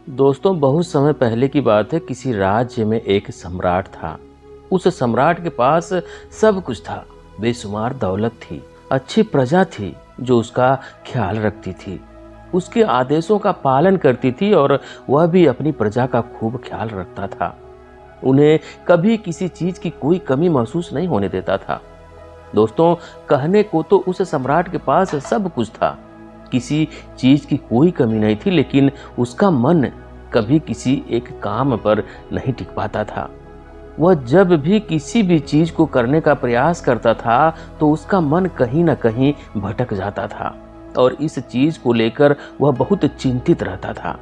दोस्तों, बहुत समय पहले की बात है। किसी राज्य में एक सम्राट था। उस सम्राट के पास सब कुछ था। बेशुमार दौलत थी, अच्छी प्रजा थी जो उसका ख्याल रखती थी, उसके आदेशों का पालन करती थी और वह भी अपनी प्रजा का खूब ख्याल रखता था। उन्हें कभी किसी चीज की कोई कमी महसूस नहीं होने देता था। दोस्तों, कहने को तो उस सम्राट के पास सब कुछ था, किसी चीज की कोई कमी नहीं थी, लेकिन उसका मन कभी किसी एक काम पर नहीं टिक पाता था। वह जब भी किसी भी चीज को करने का प्रयास करता था तो उसका मन कहीं ना कहीं भटक जाता था और इस चीज को लेकर वह बहुत चिंतित रहता था।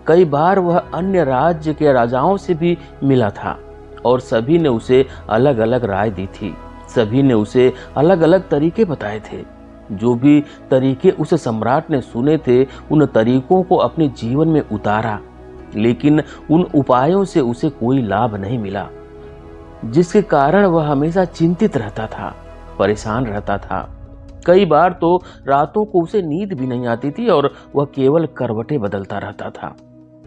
कई बार वह अन्य राज्य के राजाओं से भी मिला था और सभी ने उसे अलग अलग राय दी थी। सभी ने उसे अलग अलग तरीके बताए थे। जो भी तरीके उस सम्राट ने सुने थे, उन तरीकों को अपने जीवन में उतारा, लेकिन उन उपायों से उसे कोई लाभ नहीं मिला, जिसके कारण वह हमेशा चिंतित रहता था, परेशान रहता था। कई बार तो रातों को उसे नींद भी नहीं आती थी और वह केवल करवटें बदलता रहता था।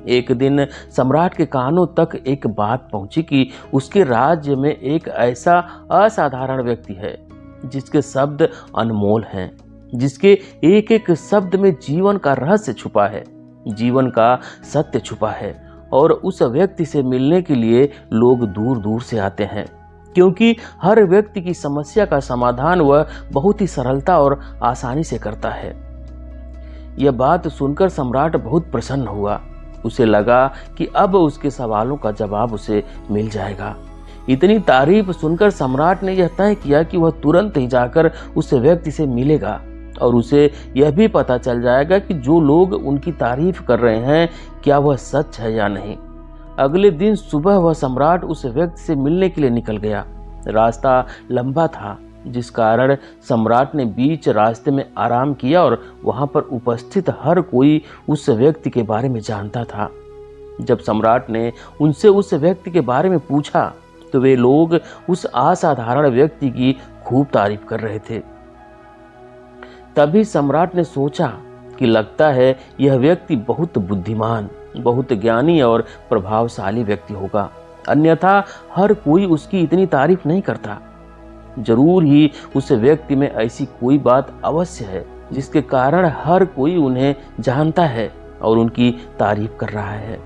एक दिन सम्राट के कानों तक एक बात पहुंची कि उसके राज्य में एक ऐसा असाधारण व्यक्ति है जिसके शब्द अनमोल हैं, जिसके एक एक शब्द में जीवन का रहस्य छुपा है, जीवन का सत्य छुपा है। और उस व्यक्ति से मिलने के लिए लोग दूर दूर से आते हैं, क्योंकि हर व्यक्ति की समस्या का समाधान वह बहुत ही सरलता और आसानी से करता है। यह बात सुनकर सम्राट बहुत प्रसन्न हुआ। उसे लगा कि अब उसके सवालों का जवाब उसे मिल जाएगा। इतनी तारीफ सुनकर सम्राट ने यह तय किया कि वह तुरंत ही जाकर उस व्यक्ति से मिलेगा और उसे यह भी पता चल जाएगा कि जो लोग उनकी तारीफ कर रहे हैं, क्या वह सच है या नहीं। अगले दिन सुबह वह सम्राट उस व्यक्ति से मिलने के लिए निकल गया। रास्ता लंबा था, जिस कारण सम्राट ने बीच रास्ते में आराम किया और वहां पर उपस्थित हर कोई उस व्यक्ति के बारे में जानता था। जब सम्राट ने उनसे उस व्यक्ति के बारे में पूछा तो वे लोग उस असाधारण व्यक्ति की खूब तारीफ कर रहे थे। तभी सम्राट ने सोचा कि लगता है यह व्यक्ति बहुत बुद्धिमान, बहुत ज्ञानी और प्रभावशाली व्यक्ति होगा, अन्यथा हर कोई उसकी इतनी तारीफ नहीं करता। जरूर ही उस व्यक्ति में ऐसी कोई बात अवश्य है जिसके कारण हर कोई उन्हें जानता है और उनकी तारीफ कर रहा है।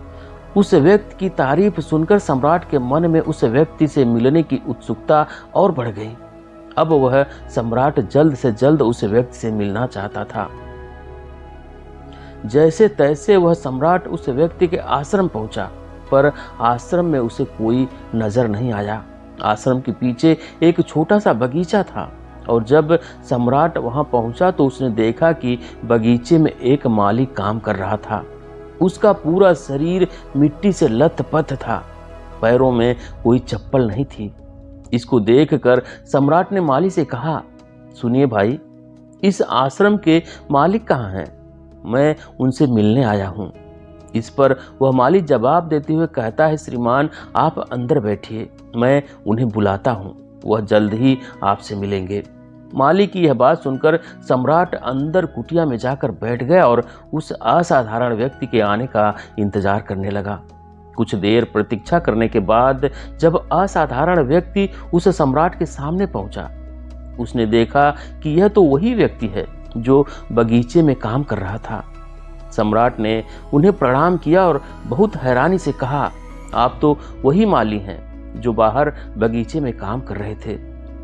उस व्यक्ति की तारीफ सुनकर सम्राट के मन में उस व्यक्ति से मिलने की उत्सुकता और बढ़ गई। अब वह सम्राट जल्द से जल्द उस व्यक्ति से मिलना चाहता था। जैसे तैसे वह सम्राट उस व्यक्ति के आश्रम पहुंचा, पर आश्रम में उसे कोई नजर नहीं आया। आश्रम के पीछे एक छोटा सा बगीचा था और जब सम्राट वहां पहुंचा तो उसने देखा कि बगीचे में एक माली काम कर रहा था। उसका पूरा शरीर मिट्टी से लथपथ था, पैरों में कोई चप्पल नहीं थी। इसको देखकर सम्राट ने माली से कहा, सुनिए भाई, इस आश्रम के मालिक कहाँ हैं? मैं उनसे मिलने आया हूँ। इस पर वह माली जवाब देते हुए कहता है, श्रीमान आप अंदर बैठिए, मैं उन्हें बुलाता हूँ, वह जल्द ही आपसे मिलेंगे। माली की यह बात सुनकर सम्राट अंदर कुटिया में जाकर बैठ गया और उस असाधारण व्यक्ति के आने का इंतजार करने लगा। कुछ देर प्रतीक्षा करने के बाद जब असाधारण व्यक्ति उस सम्राट के सामने पहुंचा, उसने देखा कि यह तो वही व्यक्ति है जो बगीचे में काम कर रहा था। सम्राट ने उन्हें प्रणाम किया और बहुत हैरानी से कहा, आप तो वही माली हैं जो बाहर बगीचे में काम कर रहे थे।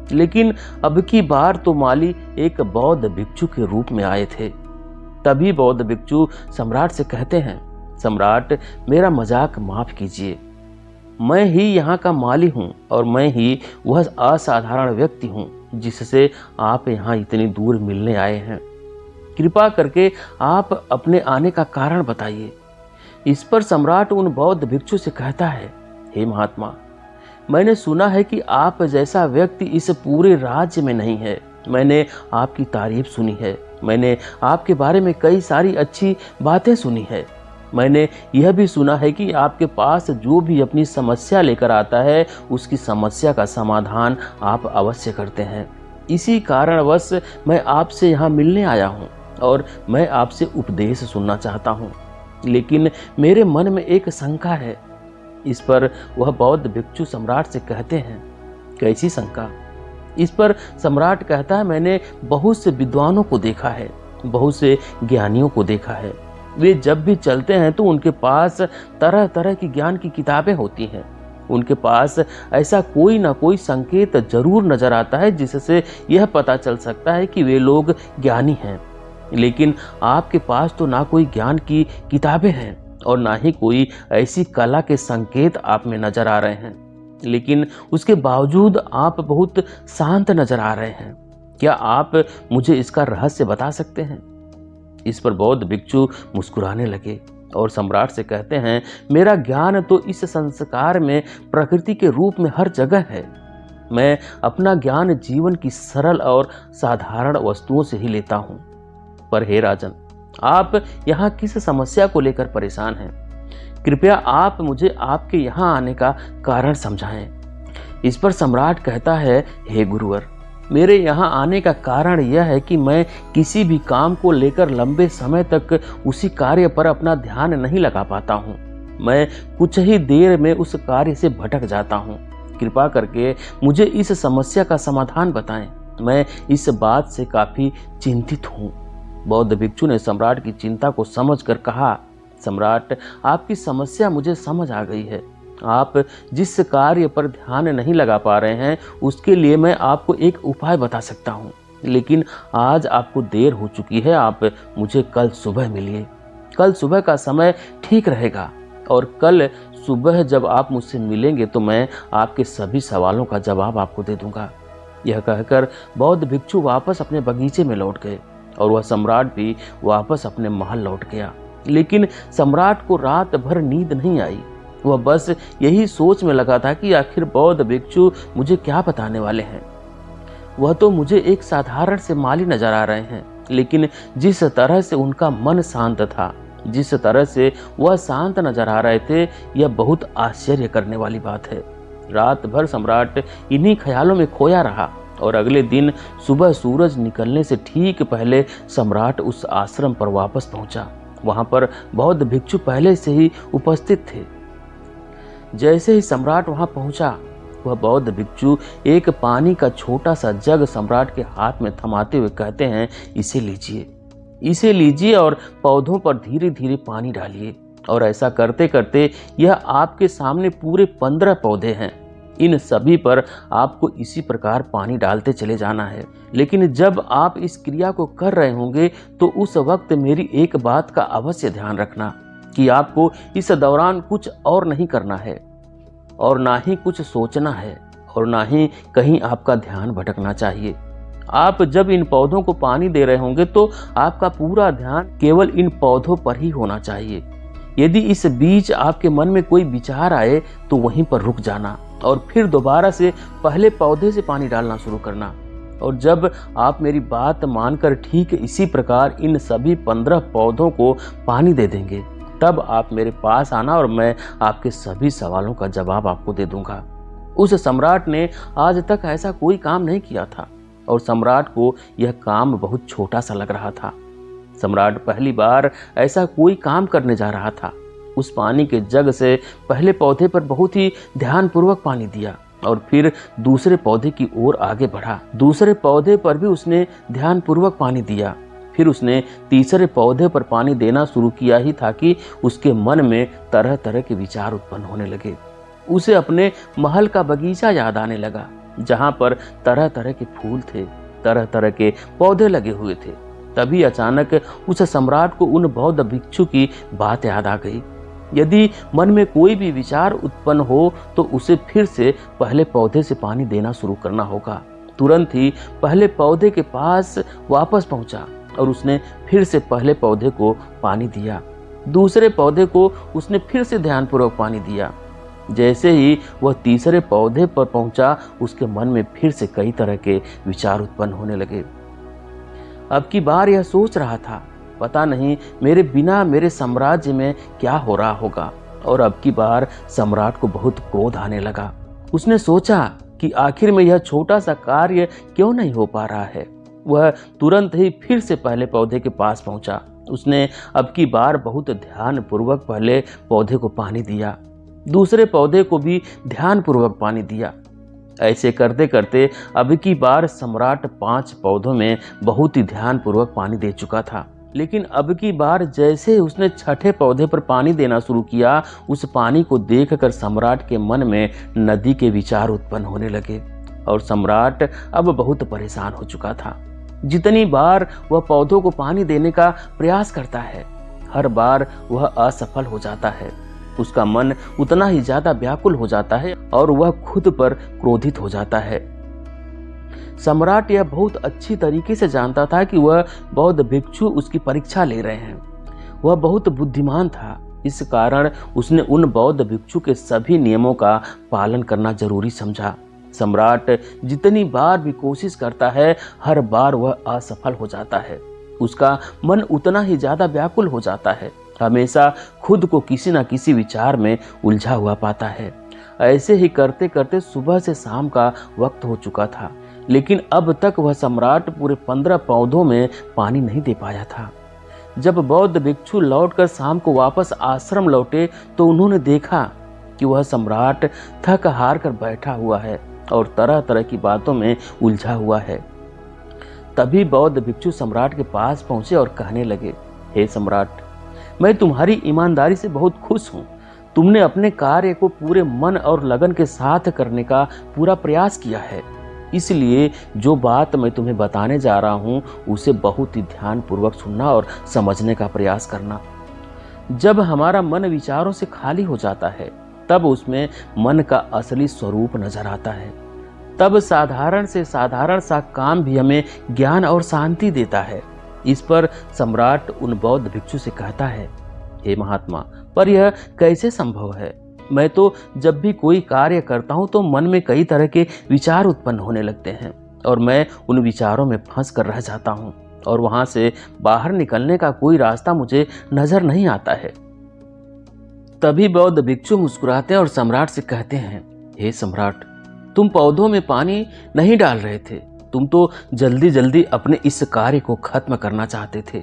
लेकिन अब की बार तो माली एक बौद्ध भिक्षु के रूप में आए थे। तभी बौद्ध भिक्षु सम्राट से कहते हैं, सम्राट मेरा मजाक माफ कीजिए, मैं ही यहाँ का माली हूँ और मैं ही वह असाधारण व्यक्ति हूँ जिससे आप यहाँ इतनी दूर मिलने आए हैं। कृपा करके आप अपने आने का कारण बताइए। इस पर सम्राट उन बौद्ध भिक्षु से कहता है, हे महात्मा, मैंने सुना है कि आप जैसा व्यक्ति इस पूरे राज्य में नहीं है। मैंने आपकी तारीफ सुनी है, मैंने आपके बारे में कई सारी अच्छी बातें सुनी है। मैंने यह भी सुना है कि आपके पास जो भी अपनी समस्या लेकर आता है उसकी समस्या का समाधान आप अवश्य करते हैं। इसी कारणवश मैं आपसे यहाँ मिलने आया हूँ और मैं आपसे उपदेश सुनना चाहता हूँ। लेकिन मेरे मन में एक शंका है। इस पर वह बौद्ध भिक्षु सम्राट से कहते हैं, कैसी शंका? इस पर सम्राट कहता है, मैंने बहुत से विद्वानों को देखा है, बहुत से ज्ञानियों को देखा है। वे जब भी चलते हैं तो उनके पास तरह तरह की ज्ञान की किताबें होती हैं। उनके पास ऐसा कोई ना कोई संकेत जरूर नजर आता है जिससे यह पता चल सकता है कि वे लोग ज्ञानी हैं। लेकिन आपके पास तो ना कोई ज्ञान की किताबें हैं और ना ही कोई ऐसी कला के संकेत आप में नजर आ रहे हैं, लेकिन उसके बावजूद आप बहुत शांत नजर आ रहे हैं। क्या आप मुझे इसका रहस्य बता सकते हैं? इस पर बौद्ध भिक्षु मुस्कुराने लगे और सम्राट से कहते हैं, मेरा ज्ञान तो इस संस्कार में प्रकृति के रूप में हर जगह है। मैं अपना ज्ञान जीवन की सरल और साधारण वस्तुओं से ही लेता हूँ। पर हे राजन, आप यहाँ किस समस्या को लेकर परेशान हैं? कृपया आप मुझे आपके यहाँ आने का कारण समझाएं। इस पर सम्राट कहता है, हे गुरुवर, मेरे यहाँ आने का कारण यह है कि मैं किसी भी काम को लेकर लंबे समय तक उसी कार्य पर अपना ध्यान नहीं लगा पाता हूँ। मैं कुछ ही देर में उस कार्य से भटक जाता हूँ। कृपा करके मुझे इस समस्या का समाधान बताएं। मैं इस बात से काफी चिंतित हूँ। बौद्ध भिक्षु ने सम्राट की चिंता को समझकर कहा, सम्राट, आपकी समस्या मुझे समझ आ गई है। आप जिस कार्य पर ध्यान नहीं लगा पा रहे हैं उसके लिए मैं आपको एक उपाय बता सकता हूँ, लेकिन आज आपको देर हो चुकी है। आप मुझे कल सुबह मिलिए। कल सुबह का समय ठीक रहेगा और कल सुबह जब आप मुझसे मिलेंगे तो मैं आपके सभी सवालों का जवाब आपको दे दूंगा। यह कहकर बौद्ध भिक्षु वापस अपने बगीचे में लौट गए और वह सम्राट भी वापस अपने महल लौट गया। लेकिन सम्राट को रात भर नींद नहीं आई। वह बस यही सोच में लगा था कि आखिर बौद्ध भिक्षु मुझे क्या बताने वाले हैं। वह तो मुझे एक साधारण से माली नजर आ रहे हैं, लेकिन जिस तरह से उनका मन शांत था, जिस तरह से वह शांत नजर आ रहे थे, यह बहुत आश्चर्य करने वाली बात है। रात भर सम्राट इन्हीं ख्यालों में खोया रहा और अगले दिन सुबह सूरज निकलने से ठीक पहले सम्राट उस आश्रम पर वापस पहुंचा। वहां पर बौद्ध भिक्षु पहले से ही उपस्थित थे। जैसे ही सम्राट वहां पहुंचा, वह बौद्ध भिक्षु एक पानी का छोटा सा जग सम्राट के हाथ में थमाते हुए कहते हैं, इसे लीजिए और पौधों पर धीरे धीरे पानी डालिए। और ऐसा करते करते यह आपके सामने पूरे 15 पौधे हैं। इन सभी पर आपको इसी प्रकार पानी डालते चले जाना है। लेकिन जब आप इस क्रिया को कर रहे होंगे तो उस वक्त मेरी एक बात का अवश्य ध्यान रखना कि आपको इस दौरान कुछ और नहीं करना है और ना ही कुछ सोचना है और ना ही कहीं आपका ध्यान भटकना चाहिए। आप जब इन पौधों को पानी दे रहे होंगे तो आपका पूरा ध्यान केवल इन पौधों पर ही होना चाहिए। यदि इस बीच आपके मन में कोई विचार आए तो वहीं पर रुक जाना और फिर दोबारा से पहले पौधे से पानी डालना शुरू करना। और जब आप मेरी बात मानकर ठीक इसी प्रकार इन सभी 15 पौधों को पानी दे देंगे, तब आप मेरे पास आना और मैं आपके सभी सवालों का जवाब आपको दे दूंगा। उस सम्राट ने आज तक ऐसा कोई काम नहीं किया था और सम्राट को यह काम बहुत छोटा सा लग रहा था। सम्राट पहली बार ऐसा कोई काम करने जा रहा था। उस पानी के जग से पहले पौधे पर बहुत ही ध्यानपूर्वक पानी दिया और फिर दूसरे पौधे की ओर आगे बढ़ा। दूसरे पौधे पर भी उसने ध्यानपूर्वक पानी दिया। फिर उसने तीसरे पौधे पर पानी देना शुरू किया ही था कि उसके मन में तरह तरह के विचार उत्पन्न होने लगे। उसे अपने महल का बगीचा याद आने लगा, जहां पर तरह तरह के फूल थे, तरह तरह के पौधे लगे हुए थे। तभी अचानक उस सम्राट को उन बौद्ध भिक्षु की बात याद आ गई। यदि मन में कोई भी विचार उत्पन्न हो तो उसे फिर से पहले पौधे से पानी देना शुरू करना होगा। तुरंत ही पहले पौधे के पास वापस पहुंचा और उसने फिर से पहले पौधे को पानी दिया। दूसरे पौधे को उसने फिर से ध्यानपूर्वक पानी दिया। जैसे ही वह तीसरे पौधे पर पहुंचा, उसके मन में फिर से कई तरह के विचार उत्पन्न होने लगे। अब की बार यह सोच रहा था, पता नहीं मेरे बिना मेरे साम्राज्य में क्या हो रहा होगा। और अब की बार सम्राट को बहुत क्रोध आने लगा। उसने सोचा कि आखिर में यह छोटा सा कार्य क्यों नहीं हो पा रहा है। वह तुरंत ही फिर से पहले पौधे के पास पहुंचा उसने अब की बार बहुत ध्यानपूर्वक पहले पौधे को पानी दिया, दूसरे पौधे को भी ध्यानपूर्वक पानी दिया। ऐसे करते करते अब की बार सम्राट 5 पौधों में बहुत ही ध्यानपूर्वक पानी दे चुका था। लेकिन अब की बार जैसे उसने छठे पौधे पर पानी देना शुरू किया, उस पानी को देखकर सम्राट के मन में नदी के विचार उत्पन्न होने लगे और सम्राट अब बहुत परेशान हो चुका था। जितनी बार वह पौधों को पानी देने का प्रयास करता है, हर बार वह असफल हो जाता है। उसका मन उतना ही ज्यादा व्याकुल हो जाता है और वह खुद पर क्रोधित हो जाता है। सम्राट यह बहुत अच्छी तरीके से जानता था कि वह बौद्ध भिक्षु उसकी परीक्षा ले रहे हैं। वह बहुत बुद्धिमान था, इस कारण उसने उन बौद्ध भिक्षु के सभी नियमों का पालन करना जरूरी समझा। सम्राट जितनी बार भी कोशिश करता है, हर बार वह असफल हो जाता है। उसका मन उतना ही ज्यादा व्याकुल हो जाता है, हमेशा खुद को किसी न किसी विचार में उलझा हुआ पाता है। ऐसे ही करते करते सुबह से शाम का वक्त हो चुका था, लेकिन अब तक वह सम्राट पूरे 15 पौधों में पानी नहीं दे पाया था। जब बौद्ध भिक्षु लौटकर शाम को वापस आश्रम लौटे तो उन्होंने देखा कि वह सम्राट थक हार कर बैठा हुआ है और तरह तरह की बातों में उलझा हुआ है। तभी बौद्ध भिक्षु सम्राट के पास पहुंचे और कहने लगे, हे सम्राट, मैं तुम्हारी ईमानदारी से बहुत खुश हूँ। तुमने अपने कार्य को पूरे मन और लगन के साथ करने का पूरा प्रयास किया है, इसलिए जो बात मैं तुम्हें बताने जा रहा हूँ उसे बहुत ही ध्यानपूर्वक सुनना और समझने का प्रयास करना। जब हमारा मन विचारों से खाली हो जाता है, तब उसमें मन का असली स्वरूप नजर आता है। तब साधारण से साधारण सा काम भी हमें ज्ञान और शांति देता है। इस पर सम्राट उन बौद्ध भिक्षु से कहता है, हे महात्मा, पर यह कैसे संभव है? मैं तो जब भी कोई कार्य करता हूँ तो मन में कई तरह के विचार उत्पन्न होने लगते हैं और मैं उन विचारों में फंस कर रह जाता हूँ और वहां से बाहर निकलने का कोई रास्ता मुझे नजर नहीं आता है। तभी बौद्ध भिक्षु मुस्कुराते हैं और सम्राट से कहते हैं, हे सम्राट, तुम पौधों में पानी नहीं डाल रहे थे, तुम तो जल्दी जल्दी अपने इस कार्य को खत्म करना चाहते थे।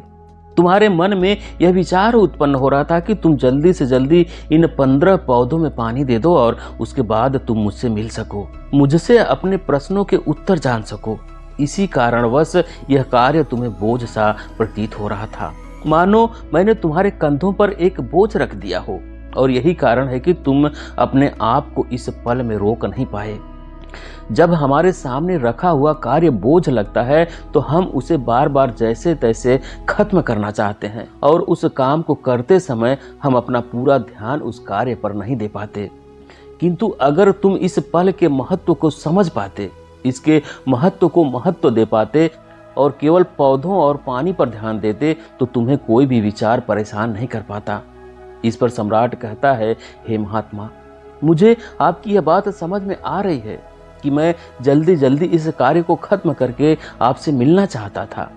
तुम्हारे मन में यह विचार उत्पन्न हो रहा था कि तुम जल्दी से जल्दी इन 15 पौधों में पानी दे दो और उसके बाद तुम मुझसे मिल सको, मुझसे अपने प्रश्नों के उत्तर जान सको। इसी कारणवश यह कार्य तुम्हें बोझ सा प्रतीत हो रहा था, मानो मैंने तुम्हारे कंधों पर एक बोझ रख दिया हो, और यही कारण है कि तुम अपने आप को इस पल में रोक नहीं पाए। जब हमारे सामने रखा हुआ कार्य बोझ लगता है तो हम उसे बार बार जैसे तैसे खत्म करना चाहते हैं और उस काम को करते समय हम अपना पूरा ध्यान उस कार्य पर नहीं दे पाते। किंतु अगर तुम इस पल के महत्व को समझ पाते, इसके महत्व को महत्व दे पाते और केवल पौधों और पानी पर ध्यान देते, तो तुम्हें कोई भी विचार परेशान नहीं कर पाता। इस पर सम्राट कहता है, हे महात्मा, मुझे आपकी यह बात समझ में आ रही है कि मैं जल्दी जल्दी इस कार्य को खत्म करके आपसे मिलना चाहता था,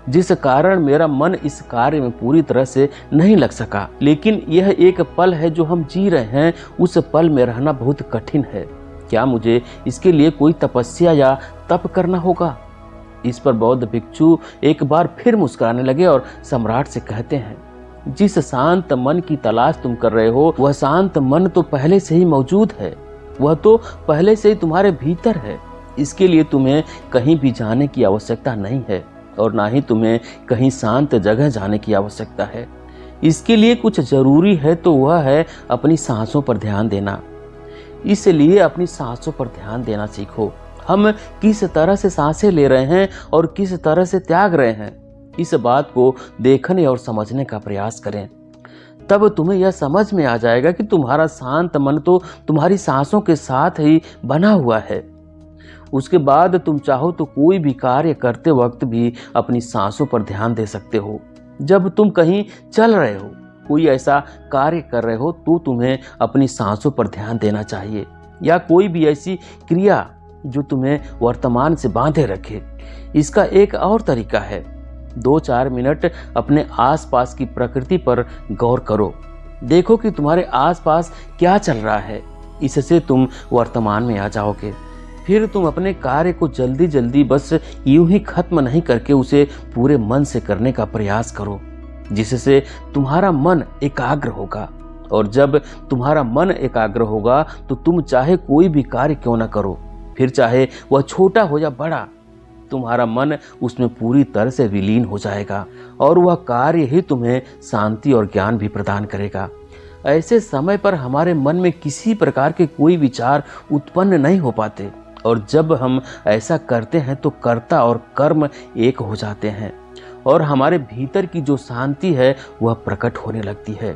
जिस कारण मेरा मन इस कार्य में पूरी तरह से नहीं लग सका। लेकिन यह एक पल है जो हम जी रहे हैं, उस पल में रहना बहुत कठिन है। क्या मुझे इसके लिए कोई तपस्या या तप करना होगा? इस पर बौद्ध भिक्षु एक बार फिर मुस्कुराने लगे और सम्राट से कहते हैं, जिस शांत मन की तलाश तुम कर रहे हो, वह शांत मन तो पहले से ही मौजूद है, वह तो पहले से ही तुम्हारे भीतर है। इसके लिए तुम्हें कहीं भी जाने की आवश्यकता नहीं है और ना ही तुम्हें कहीं शांत जगह जाने की आवश्यकता है। इसके लिए कुछ जरूरी है तो वह है अपनी सांसों पर ध्यान देना। इसलिए अपनी सांसों पर ध्यान देना सीखो। हम किस तरह से सांसें ले रहे हैं और किस तरह से त्याग रहे हैं, इस बात को देखने और समझने का प्रयास करें। तब तुम्हें यह समझ में आ जाएगा कि तुम्हारा शांत मन तो तुम्हारी सांसों के साथ ही बना हुआ है। उसके बाद तुम चाहो तो कोई भी कार्य करते वक्त भी अपनी सांसों पर ध्यान दे सकते हो। जब तुम कहीं चल रहे हो, कोई ऐसा कार्य कर रहे हो, तो तुम्हें अपनी सांसों पर ध्यान देना चाहिए, या कोई भी ऐसी क्रिया जो तुम्हें वर्तमान से बांधे रखे। इसका एक और तरीका है, 2-4 मिनट अपने आसपास की प्रकृति पर गौर करो। देखो कि तुम्हारे आसपास क्या चल रहा है, इससे तुम वर्तमान में आ जाओगे। फिर तुम अपने कार्य को जल्दी जल्दी बस यूं ही खत्म नहीं करके उसे पूरे मन से करने का प्रयास करो। जिससे तुम्हारा मन एकाग्र होगा। और जब तुम्हारा मन एकाग्र होगा तो तुम चाहे कोई भी कार्य क्यों ना करो, फिर चाहे वह छोटा हो या बड़ा, तुम्हारा मन उसमें पूरी तरह से विलीन हो जाएगा और वह कार्य ही तुम्हें शांति और ज्ञान भी प्रदान करेगा। ऐसे समय पर हमारे मन में किसी प्रकार के कोई विचार उत्पन्न नहीं हो पाते, और जब हम ऐसा करते हैं तो कर्ता और कर्म एक हो जाते हैं और हमारे भीतर की जो शांति है वह प्रकट होने लगती है।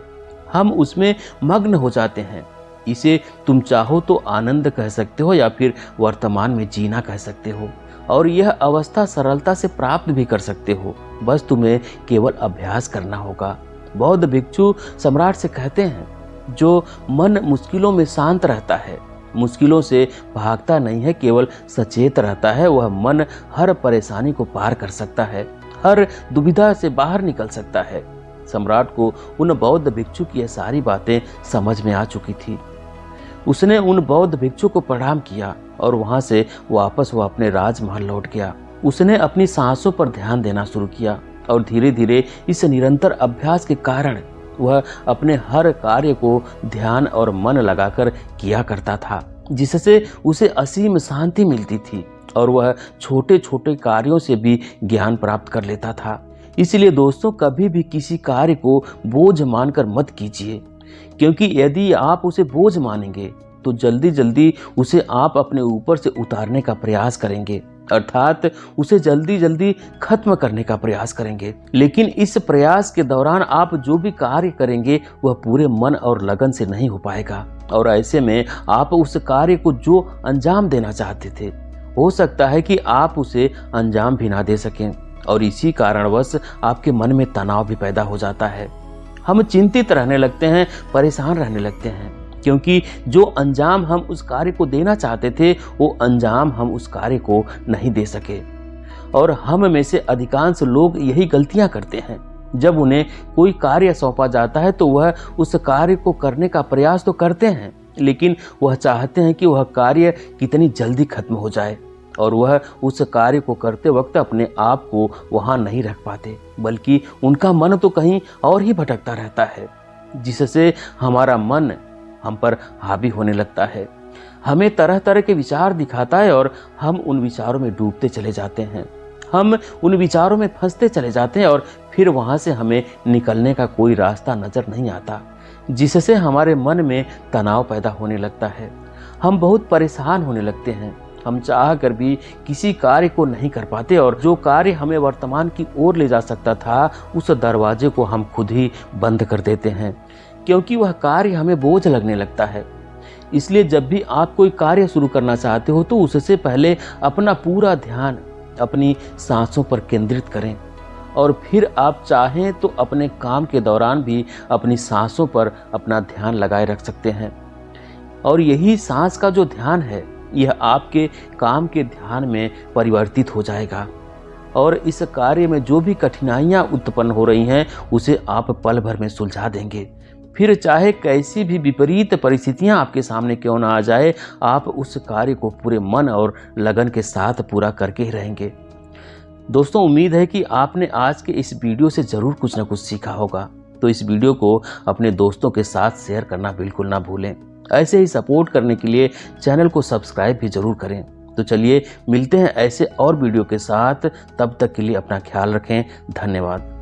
हम उसमें मग्न हो जाते हैं। इसे तुम चाहो तो आनंद कह सकते हो या फिर वर्तमान में जीना कह सकते हो, और यह अवस्था सरलता से प्राप्त भी कर सकते हो। बस तुम्हें केवल अभ्यास करना होगा। बौद्ध भिक्षु सम्राट से कहते हैं, जो मन मुश्किलों में शांत रहता है, मुश्किलों से भागता नहीं है, केवल सचेत रहता है, वह मन हर परेशानी को पार कर सकता है, हर दुविधा से बाहर निकल सकता है। सम्राट को उन बौद्ध भिक्षु की यह सारी बातें समझ में आ चुकी थी। उसने उन बौद्ध भिक्षु को प्रणाम किया और वहां से वापस वह अपने राजमहल लौट गया। उसने अपनी सांसों पर ध्यान देना शुरू किया और धीरे धीरे इस निरंतर अभ्यास के कारण वह अपने हर कार्य को ध्यान और मन लगाकर किया करता था, जिससे उसे असीम शांति मिलती थी और वह छोटे छोटे कार्यों से भी ज्ञान प्राप्त कर लेता था। इसलिए दोस्तों, कभी भी किसी कार्य को बोझ मानकर मत कीजिए, क्योंकि यदि आप उसे बोझ मानेंगे तो जल्दी जल्दी उसे आप अपने ऊपर से उतारने का प्रयास करेंगे, अर्थात उसे जल्दी जल्दी खत्म करने का प्रयास करेंगे। लेकिन इस प्रयास के दौरान आप जो भी कार्य करेंगे वह पूरे मन और लगन से नहीं हो पाएगा, और ऐसे में आप उस कार्य को जो अंजाम देना चाहते थे, हो सकता है कि आप उसे अंजाम भी ना दे सकें, और इसी कारणवश आपके मन में तनाव भी पैदा हो जाता है। हम चिंतित रहने लगते हैं, परेशान रहने लगते हैं, क्योंकि जो अंजाम हम उस कार्य को देना चाहते थे वो अंजाम हम उस कार्य को नहीं दे सके। और हम में से अधिकांश लोग यही गलतियां करते हैं। जब उन्हें कोई कार्य सौंपा जाता है तो वह उस कार्य को करने का प्रयास तो करते हैं, लेकिन वह चाहते हैं कि वह कार्य कितनी जल्दी खत्म हो जाए, और वह उस कार्य को करते वक्त अपने आप को वहां नहीं रख पाते, बल्कि उनका मन तो कहीं और ही भटकता रहता है, जिससे हमारा मन हम पर हावी होने लगता है, हमें तरह तरह के विचार दिखाता है और हम उन विचारों में डूबते चले जाते हैं। हम उन विचारों में फंसते चले जाते हैं और फिर वहां से हमें निकलने का कोई रास्ता नजर नहीं आता, जिससे हमारे मन में तनाव पैदा होने लगता है। हम बहुत परेशान होने लगते हैं। हम चाह कर भी किसी कार्य को नहीं कर पाते, और जो कार्य हमें वर्तमान की ओर ले जा सकता था उस दरवाजे को हम खुद ही बंद कर देते हैं, क्योंकि वह कार्य हमें बोझ लगने लगता है। इसलिए जब भी आप कोई कार्य शुरू करना चाहते हो तो उससे पहले अपना पूरा ध्यान अपनी सांसों पर केंद्रित करें, और फिर आप चाहें तो अपने काम के दौरान भी अपनी सांसों पर अपना ध्यान लगाए रख सकते हैं। और यही सांस का जो ध्यान है यह आपके काम के ध्यान में परिवर्तित हो जाएगा, और इस कार्य में जो भी कठिनाइयां उत्पन्न हो रही हैं उसे आप पल भर में सुलझा देंगे। फिर चाहे कैसी भी विपरीत परिस्थितियां आपके सामने क्यों ना आ जाए, आप उस कार्य को पूरे मन और लगन के साथ पूरा करके ही रहेंगे। दोस्तों, उम्मीद है कि आपने आज के इस वीडियो से ज़रूर कुछ ना कुछ सीखा होगा, तो इस वीडियो को अपने दोस्तों के साथ शेयर करना बिल्कुल ना भूलें। ऐसे ही सपोर्ट करने के लिए चैनल को सब्सक्राइब भी ज़रूर करें। तो चलिए मिलते हैं ऐसे और वीडियो के साथ, तब तक के लिए अपना ख्याल रखें। धन्यवाद।